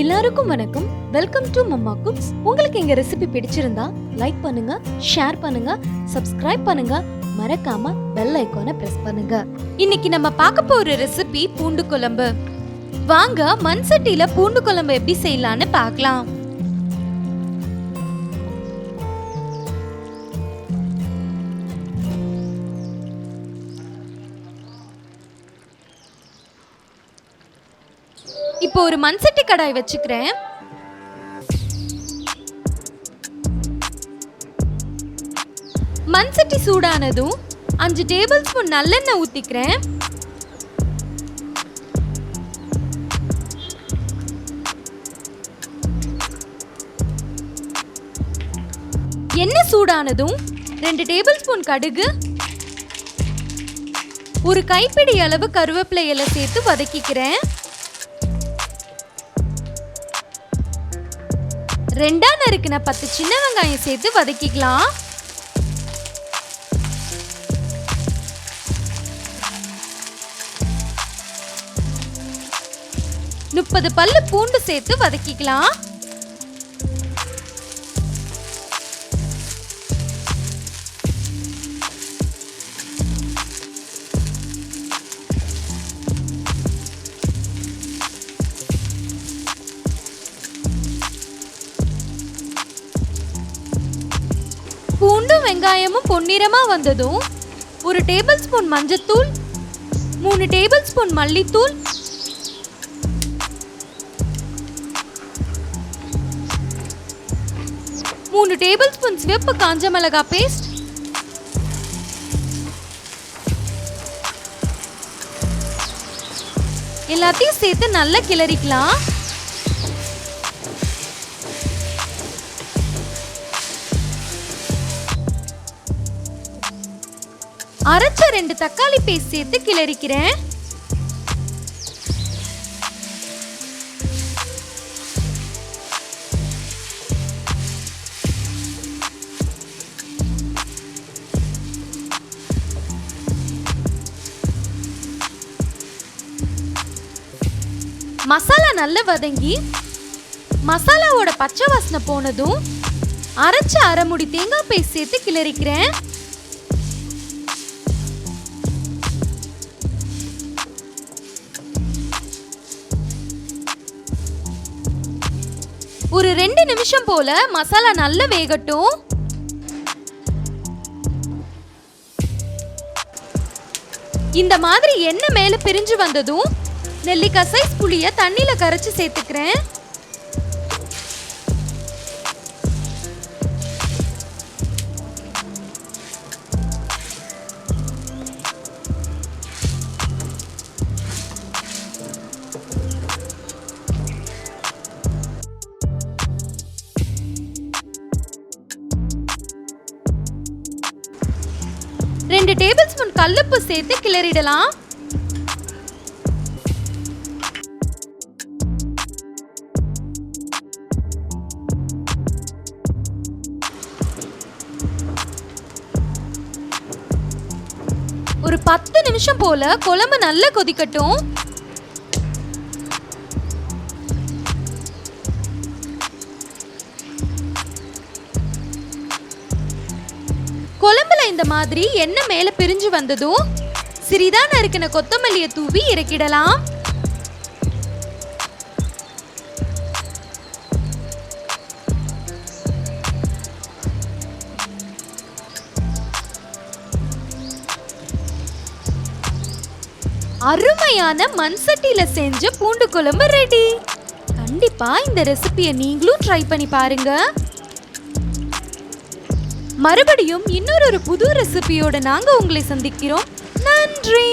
எல்லாருக்கும் வணக்கம். Welcome to mamma cooks. உங்களுக்கு எங்க ரெசிபி பிடிச்சிருந்தா லைக் பண்ணுங்க, ஷேர் பண்ணுங்க, சப்ஸ்கிரைப் பண்ணுங்க, மறக்காம பெல் ஐகானை பிரஸ் பண்ணுங்க. இன்னைக்கு நம்ம பார்க்க போற ரெசிபி பூண்டு குழம்பு. வாங்க மண் சட்டியில பூண்டு குழம்பு எப்படி செய்யலாம்னு பார்க்கலாம். இப்போ ஒரு மண் சட்டி கடாய் வச்சுக்கிறேன். மண் சட்டி சூடானதும் 5 டேபிள் ஸ்பூன் நல்லெண்ணெய் ஊத்திக்கிறேன். எண்ணெய் சூடானதும் 2 டேபிள் ஸ்பூன் கடுகு, ஒரு கைப்பிடி அளவு கருவேப்பிலை இலை சேர்த்து வதக்கிக்கிறேன். 2 நறுக்கின 10 சின்ன வெங்காயம் சேர்த்து வதக்கிக்கலாம். முப்பது பல்லு பூண்டு சேர்த்து வதக்கிக்கலாம். பூண்டும் வெங்காயமும் பொன்னிறமா வந்ததும் 1 டேபிள் ஸ்பூன் மஞ்சத்தூள், 3 டேபிள் ஸ்பூன் மல்லித்தூள், 3 டேபிள் ஸ்பூன் சிவப்பு காஞ்ச மிளகாய் பேஸ்ட், எல்லாத்தையும் சேர்த்து நல்லா கிளறிக்கலாம். அரைச்ச 2 தக்காளி பேஸ்ட் சேர்த்து கிளறிக்கிறேன். மசாலா நல்லா வதங்கி மசாலாவோட பச்சை வாசனை போனதும் அரைச்ச அரை மூடி தேங்காய் பேஸ்ட் சேர்த்து கிளறிக்கிறேன். ஒரு 2 நிமிஷம் போல மசாலா நல்லா வேகட்டும். இந்த மாதிரி எண்ணெய் மேல பிரிஞ்சு வந்ததும் நெல்லிக்காய் சைஸ் புளிய தண்ணியில கரைச்சு சேர்த்துக்கிறேன். ரெண்டு டேபிள் ஸ்பூன் கல்லுப்பு சேர்த்து கிளறிடலாம். ஒரு 10 நிமிஷம் போல குழம்பு நல்லா கொதிக்கட்டும். குழம்புல இந்த மாதிரி எண்ணெய் மேல பிரிஞ்சு வந்ததும் சிறிதா நறுக்கின கொத்தமல்லியை தூவி இறக்கிடலாம். அருமையான மண் சட்டியில செஞ்ச பூண்டு குழம்பு ரெடி. கண்டிப்பா இந்த ரெசிபியை நீங்களும் ட்ரை பண்ணி பாருங்க. மறுபடியும் இன்னொரு புது ரெசிபியோட நாங்க உங்களை சந்திக்கிறோம். நன்றி.